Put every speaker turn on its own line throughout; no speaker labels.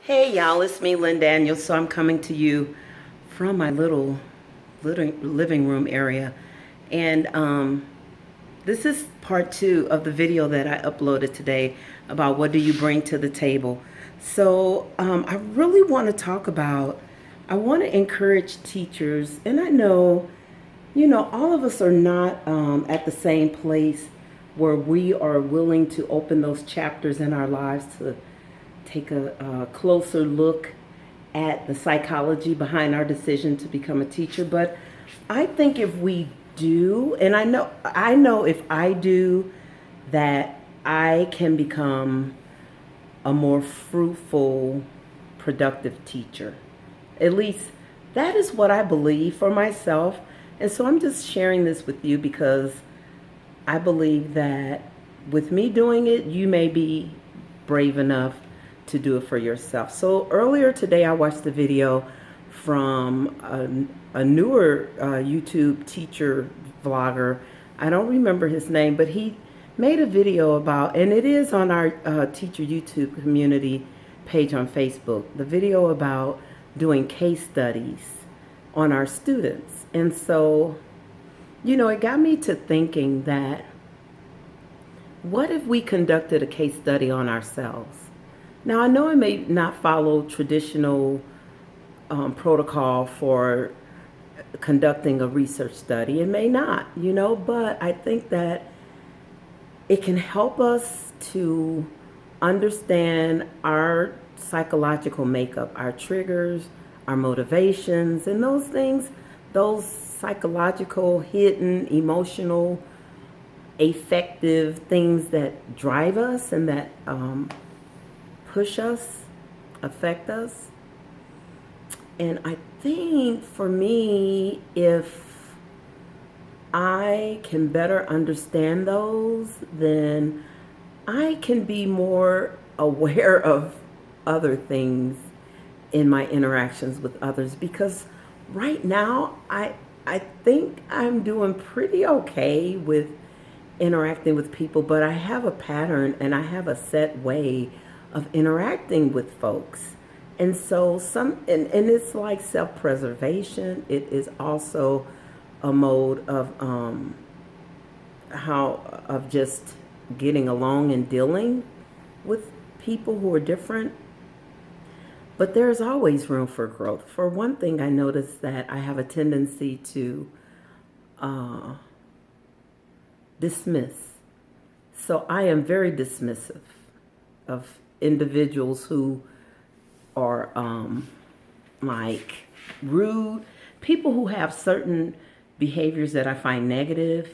Hey y'all, it's me, Lynn Daniels. So I'm coming to you from my little living room area. And this is part two of the video that I uploaded today about what do you bring to the table. So I really want to talk about, I want to encourage teachers, and I know, all of us are not at the same place where we are willing to open those chapters in our lives to take a closer look at the psychology behind our decision to become a teacher. But I think if we do, and I know if I do, that I can become a more fruitful, productive teacher. At least that is what I believe for myself. And so I'm just sharing this with you because I believe that with me doing it, you may be brave enough to do it for yourself. So earlier today, I watched the video from a newer YouTube teacher vlogger. I don't remember his name, but he made a video about, and it is on our teacher YouTube community page on Facebook, the video about doing case studies on our students. And so, it got me to thinking that what if we conducted a case study on ourselves? Now, I know I may not follow traditional protocol for conducting a research study. It may not, but I think that it can help us to understand our psychological makeup, our triggers, our motivations, and those things, those psychological, hidden, emotional, affective things that drive us and that push us, affect us. And I think for me, if I can better understand those, then I can be more aware of other things in my interactions with others, because right now I think I'm doing pretty okay with interacting with people, but I have a pattern and I have a set way of interacting with folks. And so and it's like self-preservation. It is also a mode of how of just getting along and dealing with people who are different. But there's always room for growth. For one thing, I noticed that I have a tendency to uh, dismiss. So I am very dismissive of individuals who are like rude, people who have certain behaviors that I find negative,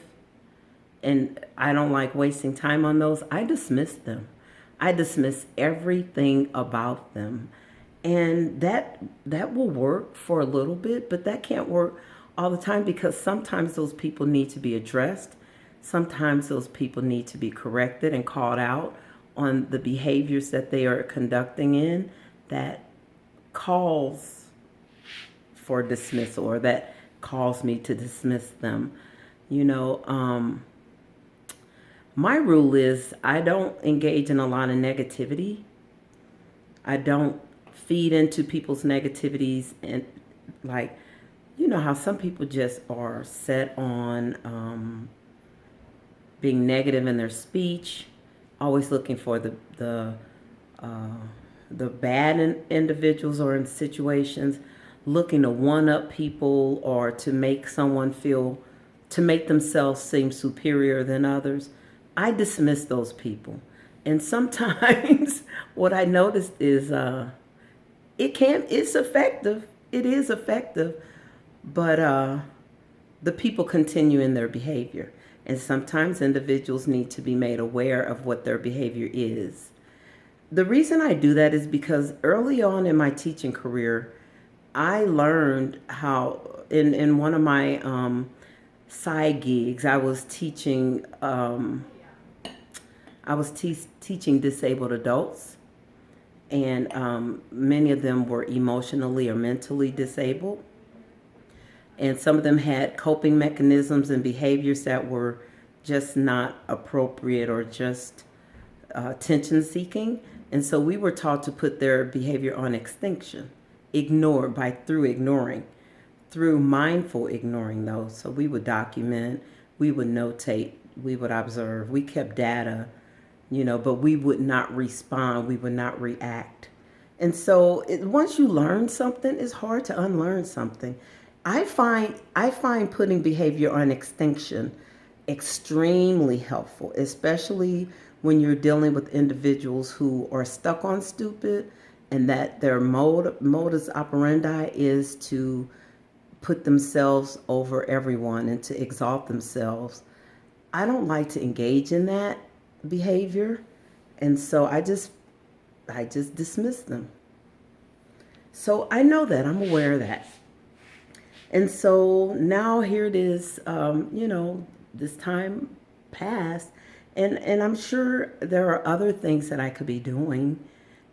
and I don't like wasting time on those. I dismiss them. I dismiss everything about them. And that will work for a little bit, but that can't work all the time, because sometimes those people need to be addressed. Sometimes those people need to be corrected and called out on the behaviors that they are conducting in that calls for dismissal, or that calls me to dismiss them. You know, my rule is I don't engage in a lot of negativity. I don't feed into people's negativities, and like, how some people just are set on being negative in their speech, always looking for uh, the bad in individuals or in situations, looking to one up people or to make someone feel, to make themselves seem superior than others. I dismiss those people. And sometimes what I noticed is it's effective. It is effective, but the people continue in their behavior. And sometimes individuals need to be made aware of what their behavior is. The reason I do that is because early on in my teaching career, I learned how, in one of my side gigs, I was teaching disabled adults, and many of them were emotionally or mentally disabled. And some of them had coping mechanisms and behaviors that were just not appropriate, or just attention seeking. And so we were taught to put their behavior on extinction, through ignoring, through mindful ignoring those. So we would document, we would notate, we would observe, we kept data, but we would not respond, we would not react. And so once you learn something, it's hard to unlearn something. I find putting behavior on extinction extremely helpful, especially when you're dealing with individuals who are stuck on stupid and that their modus operandi is to put themselves over everyone and to exalt themselves. I don't like to engage in that behavior, and so I just dismiss them. So I know that, I'm aware of that. And so now here it is, this time passed, and I'm sure there are other things that I could be doing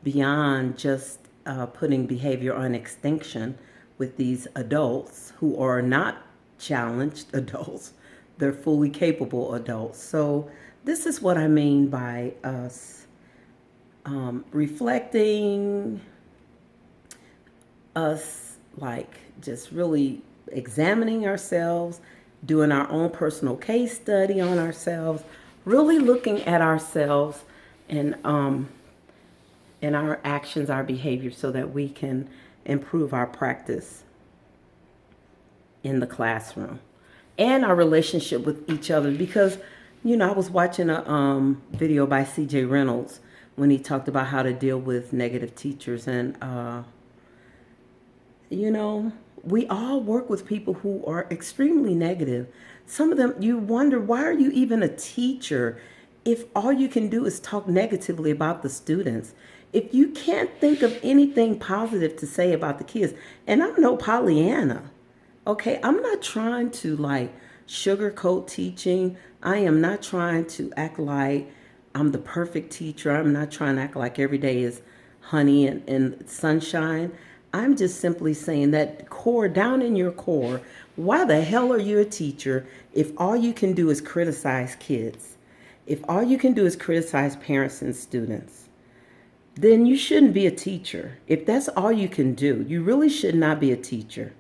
beyond just putting behavior on extinction with these adults who are not challenged adults. They're fully capable adults. So this is what I mean by us reflecting, us like just really examining ourselves, doing our own personal case study on ourselves, really looking at ourselves and our actions, our behavior, so that we can improve our practice in the classroom and our relationship with each other. Because, I was watching a video by C.J. Reynolds when he talked about how to deal with negative teachers. And, we all work with people who are extremely negative. Some of them, you wonder, why are you even a teacher if all you can do is talk negatively about the students? If you can't think of anything positive to say about the kids, and I'm no Pollyanna, okay? I'm not trying to like sugarcoat teaching. I am not trying to act like I'm the perfect teacher. I'm not trying to act like every day is honey and sunshine. I'm just simply saying that core, down in your core, why the hell are you a teacher if all you can do is criticize kids? If all you can do is criticize parents and students, then you shouldn't be a teacher. If that's all you can do, you really should not be a teacher.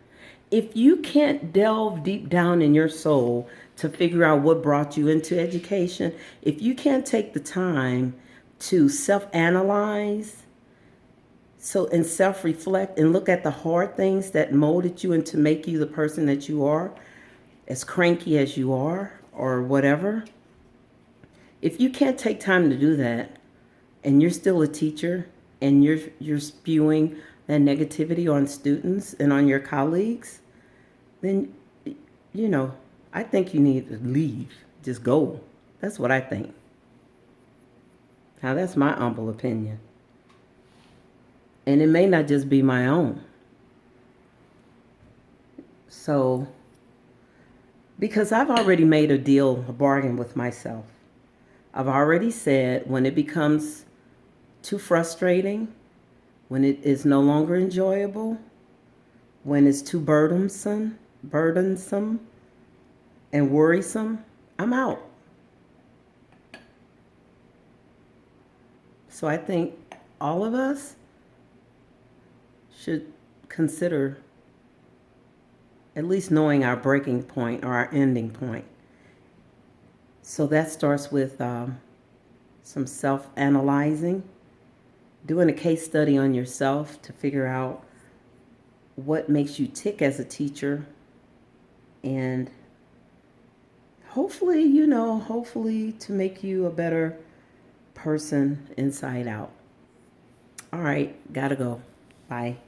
If you can't delve deep down in your soul to figure out what brought you into education, if you can't take the time to self-analyze, and self-reflect and look at the hard things that molded you into make you the person that you are, as cranky as you are, or whatever. If you can't take time to do that, and you're still a teacher, and you're spewing that negativity on students and on your colleagues, then I think you need to leave. Just go. That's what I think. Now that's my humble opinion. And it may not just be my own. So, because I've already made a bargain with myself. I've already said when it becomes too frustrating, when it is no longer enjoyable, when it's too burdensome and worrisome, I'm out. So I think all of us should consider at least knowing our breaking point or our ending point. So that starts with some self-analyzing, doing a case study on yourself to figure out what makes you tick as a teacher, and hopefully to make you a better person inside out. All right, gotta go. Bye.